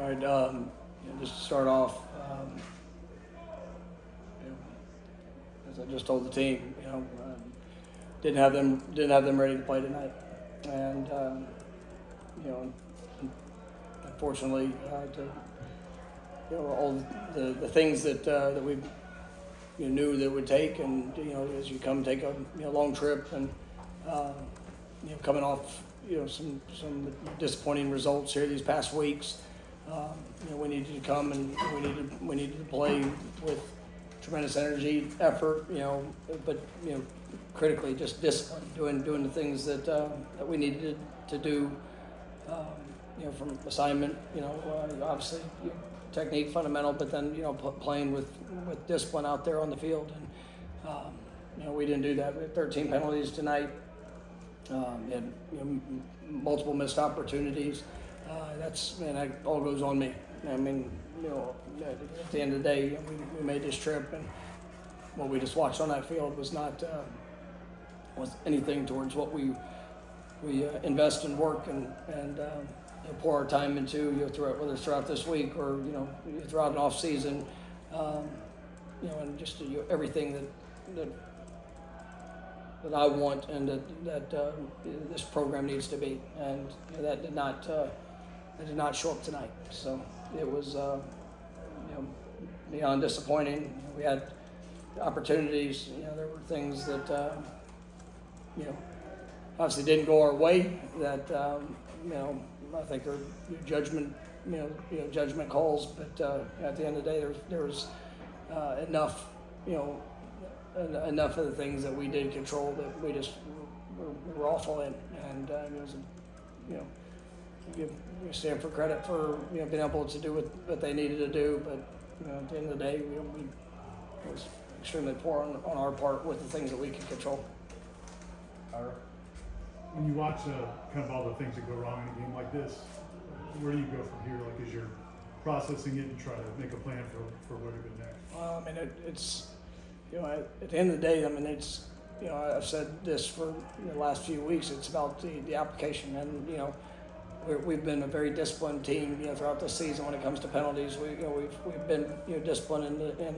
All right, just to start off, as I just told the team, didn't have them ready to play tonight, and unfortunately, all the things that we knew that it would take, and as you take a long trip, and coming off some disappointing results here these past weeks. We needed to come and we needed to play with tremendous energy, effort, but critically just discipline, doing the things that we needed to do, from assignment, obviously technique fundamental, but then playing with discipline out there on the field, and we didn't do that. We had 13 penalties tonight. Had multiple missed opportunities. That all goes on me. I mean, at the end of the day, we made this trip, and what we just watched on that field was not was anything towards what we invest in work and pour our time into, throughout, whether it's throughout this week or throughout an off season, and just everything that I want and that this program needs to be, and that did not show up tonight. So it was beyond disappointing. We had opportunities. There were things that obviously didn't go our way. That I think they're judgment judgment calls. But at the end of the day, there was enough enough of the things that we did control that we were awful in, and it was give Stanford credit for being able to do what they needed to do, but at the end of the day, it was extremely poor on our part with the things that we could control. When you watch kind of all the things that go wrong in a game like this, where do you go from here? Like, as you're processing it and try to make a plan for where to go next? Well, I mean, it's at the end of the day, I mean, it's I've said this for the last few weeks. It's about the application, and we've been a very disciplined team, throughout the season when it comes to penalties. We've been disciplined in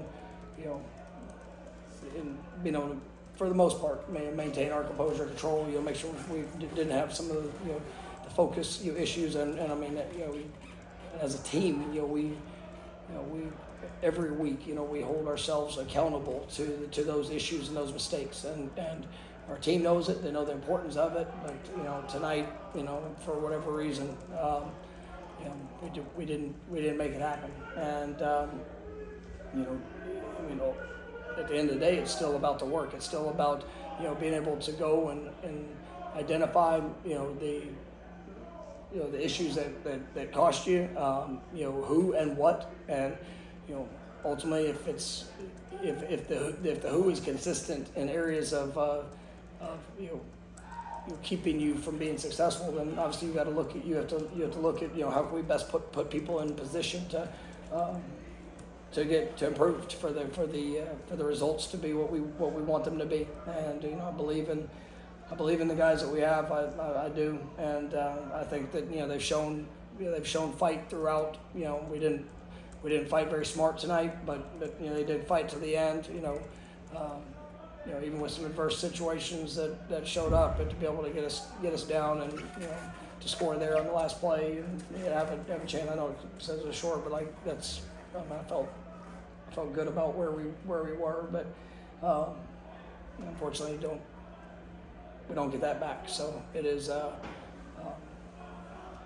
being able to, for the most part, maintain our composure, control. Make sure we didn't have some of the focus issues, and I mean, as a team, we every week, we hold ourselves accountable to those issues and those mistakes, and our team knows it. They know the importance of it. But tonight, for whatever reason, we didn't make it happen. And at the end of the day, it's still about the work. It's still about being able to go and identify the issues that cost you, who and what, and ultimately if the who is consistent in areas of keeping you from being successful, then obviously you have to look at how can we best put people in position to improve for the results to be what we want them to be. And I believe in the guys that we have. I do, and I think that they've shown fight throughout. We didn't fight very smart tonight, but they did fight to the end. Even with some adverse situations that showed up, but to be able to get us down and to score there on the last play and have a chance. I know it says it was short, but I felt good about where we were, but unfortunately we don't get that back. So it is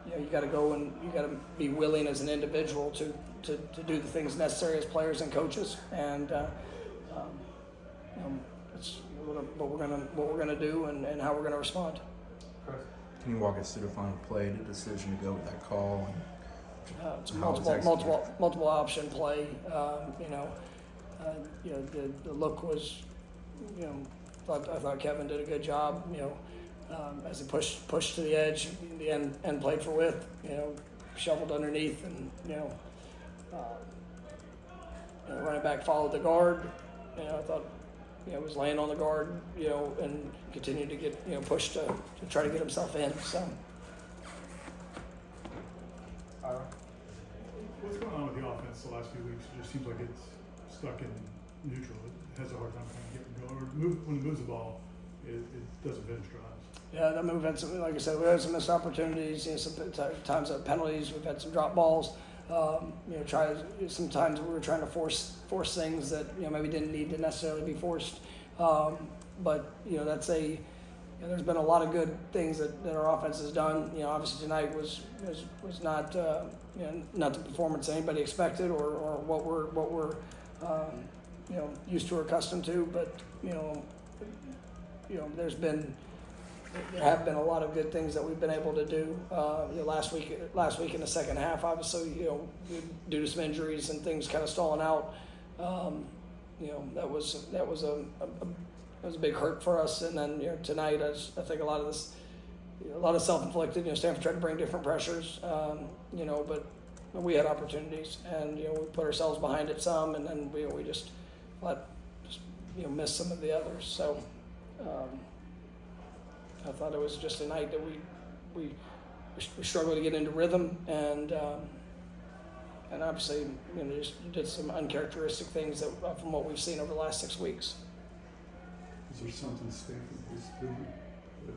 you got to go and you got to be willing as an individual to do the things necessary as players and coaches, and it's what we're gonna do and how we're gonna respond. Can you walk us through the final play, the decision to go with that call? It's a multiple option play. The look was, I thought Kevin did a good job. As he pushed to the edge, the end played for width. Shoveled underneath, and running back followed the guard. I thought was laying on the guard, and continued to get pushed to try to get himself in. So. going on with the offense the last few weeks? It just seems like it's stuck in neutral. It has a hard time kind of getting going. Or when it moves the ball, it doesn't finish drives. Yeah, I mean, we've had some, like I said, we had some missed opportunities, some times of penalties, we've had some drop balls. Sometimes we were trying to force things that, maybe didn't need to necessarily be forced. But there's been a lot of good things that our offense has done. Obviously tonight was not, not the performance anybody expected or what we're used to or accustomed to. But, there have been a lot of good things that we've been able to do. Last week in the second half, obviously, due to some injuries and things kind of stalling out, that was a big hurt for us. And then tonight, I think a lot of self-inflicted. Stanford tried to bring different pressures, but we had opportunities, and we put ourselves behind it some, and then we just missed some of the others. So. I thought it was just a night that we struggled to get into rhythm, and obviously just did some uncharacteristic things that from what we've seen over the last 6 weeks. Is there something Stanford is doing that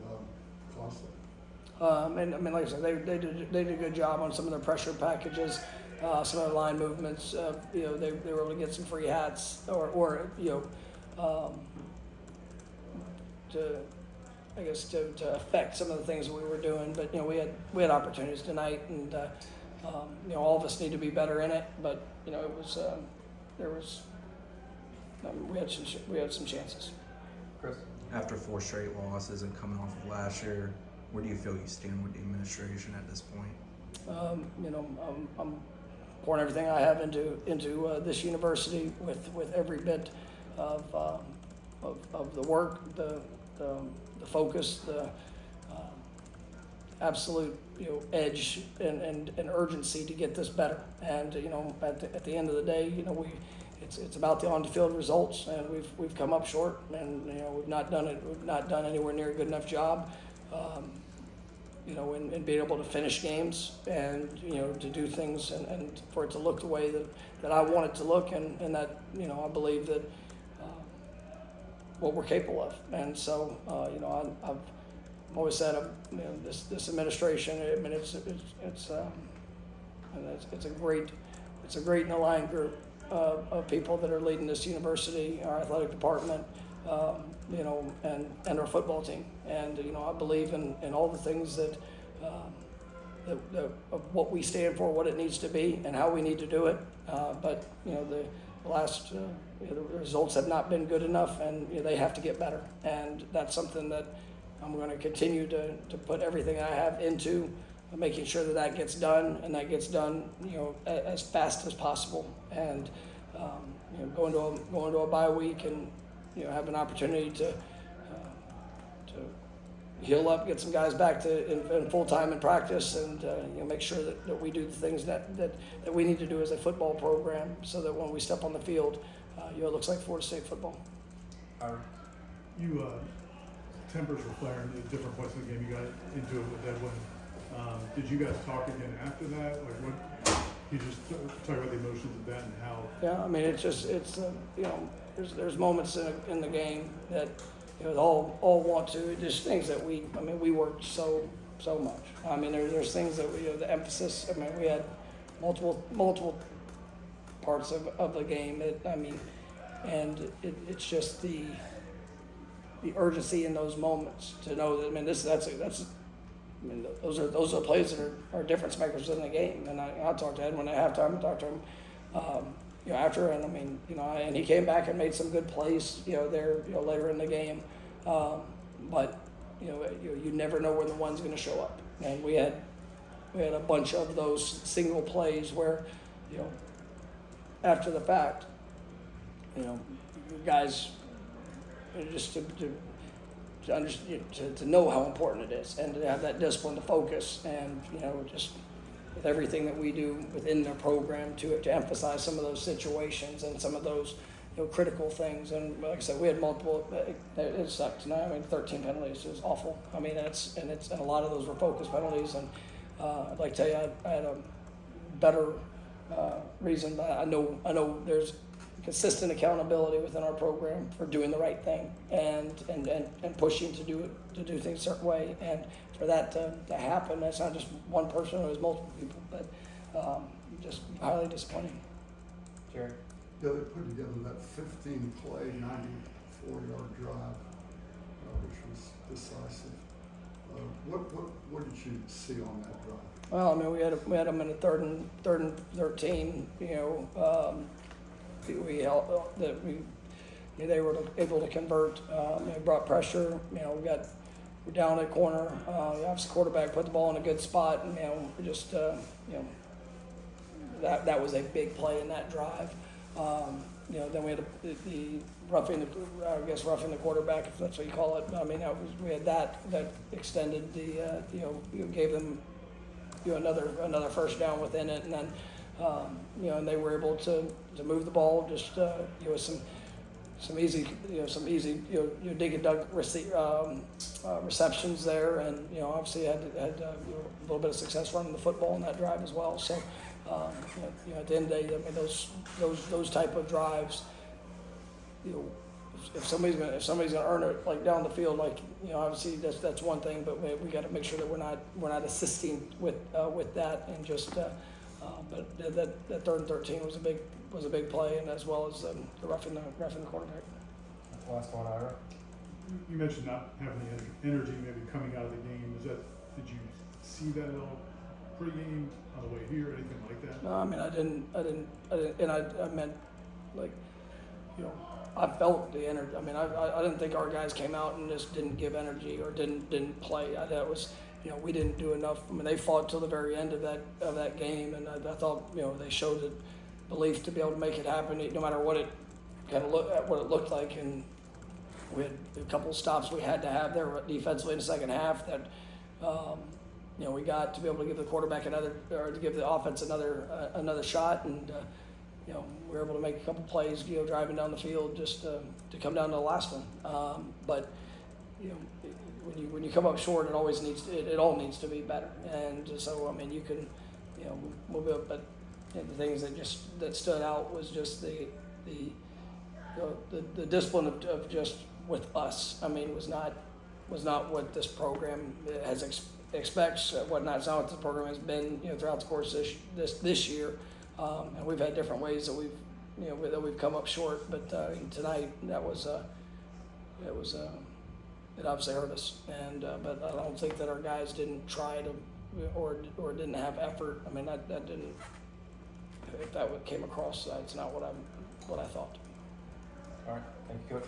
caused that? And I mean, like I said, they did a good job on some of their pressure packages, some of their line movements. They were able to get some free hats or to affect some of the things that we were doing. But we had opportunities tonight, and all of us need to be better in it. But we had some chances. Chris? After 4 straight losses and coming off of last year, where do you feel you stand with the administration at this point? I'm pouring everything I have into this university with every bit of the work, the focus, the absolute edge and urgency to get this better. And at the end of the day, it's about the on-the-field results, and we've come up short, and we've not done anywhere near a good enough job. In being able to finish games and to do things and for it to look the way that I want it to look, and that I believe that what we're capable of. And so I've always said this administration, I mean it's a great and aligned group of people that are leading this university, our athletic department, and our football team. And I believe in all the things that of what we stand for, what it needs to be, and how we need to do it. But the last the results have not been good enough, and they have to get better. And that's something that I'm going to continue to put everything I have into making sure that gets done, and that gets done as fast as possible. And going to a bye week and have an opportunity to heal up, get some guys back in full time in practice, and make sure that we do the things that we need to do as a football program, so that when we step on the field, it looks like Florida State football. Tempers were flaring at different points in the game. You got into it with Edwin. Did you guys talk again after that? Like, what? You just talk about the emotions of that and how. Yeah, I mean, there's moments in the game that all want to. There's things that we worked so much. I mean, there's things that the emphasis. I mean, we had multiple parts of the game. It's just the urgency in those moments to know that. I mean, those are plays that are difference makers in the game. And I talked to Edwin at halftime. I talked to him, after, and and he came back and made some good plays, there, later in the game. But you never know when the one's going to show up. And we had a bunch of those single plays where, after the fact, guys, just to know how important it is, and to have that discipline to focus, and just with everything that we do within the program to emphasize some of those situations and some of those critical things. And like I said, we had multiple. It sucked tonight. I mean, 13 penalties is awful. I mean, and a lot of those were focus penalties. And I'd like to tell you, I had a better reason, but I know there's consistent accountability within our program for doing the right thing and pushing to do things a certain way, and for that to happen, that's not just one person, it was multiple people, but just highly disappointing. Jerry? Yeah, they put together that 15-play, 94-yard drive, which was decisive. What did you see on that drive? Well, I mean, we had them in a third and 13. They were able to convert. They brought pressure. We're down at corner. Obviously, quarterback put the ball in a good spot, and we just that was a big play in that drive. Then we had the roughing the quarterback, if that's what you call it. I mean, we had that extended the gave them another first down within it, and then and they were able to move the ball just some easy dig and dug receptions there, and obviously had a little bit of success running the football in that drive as well. So at the end of the day, I mean those type of drives, if somebody's gonna earn it like down the field, like obviously that's one thing, but we got to make sure that we're not assisting with that, and just but that third and 13 was a big play, and as well as the roughing the quarterback. Last one, Ira. You mentioned not having the energy maybe coming out of the game. Did you see that at all pregame, on the way here, anything like that? No, I mean I didn't, and I meant like I felt the energy. I mean I didn't think our guys came out and just didn't give energy or didn't play. That was we didn't do enough. I mean they fought till the very end of that game, and I thought they showed the belief to be able to make it happen, no matter what it looked like. And we had a couple of stops we had to have there defensively in the second half that we got to be able to give the quarterback to give the offense another shot, and we were able to make a couple plays driving down the field just to come down to the last one. But when you come up short, it all needs to be better. And so I mean you can we'll be up, but the things that stood out was just the discipline of just with us. I mean, was not what this program expects. It's not what the program has been throughout the course this year. And we've had different ways that we've come up short. But tonight it obviously hurt us. And but I don't think that our guys didn't try to or didn't have effort. I mean that didn't. If that came across, that's not what I thought. All right. Thank you, Coach.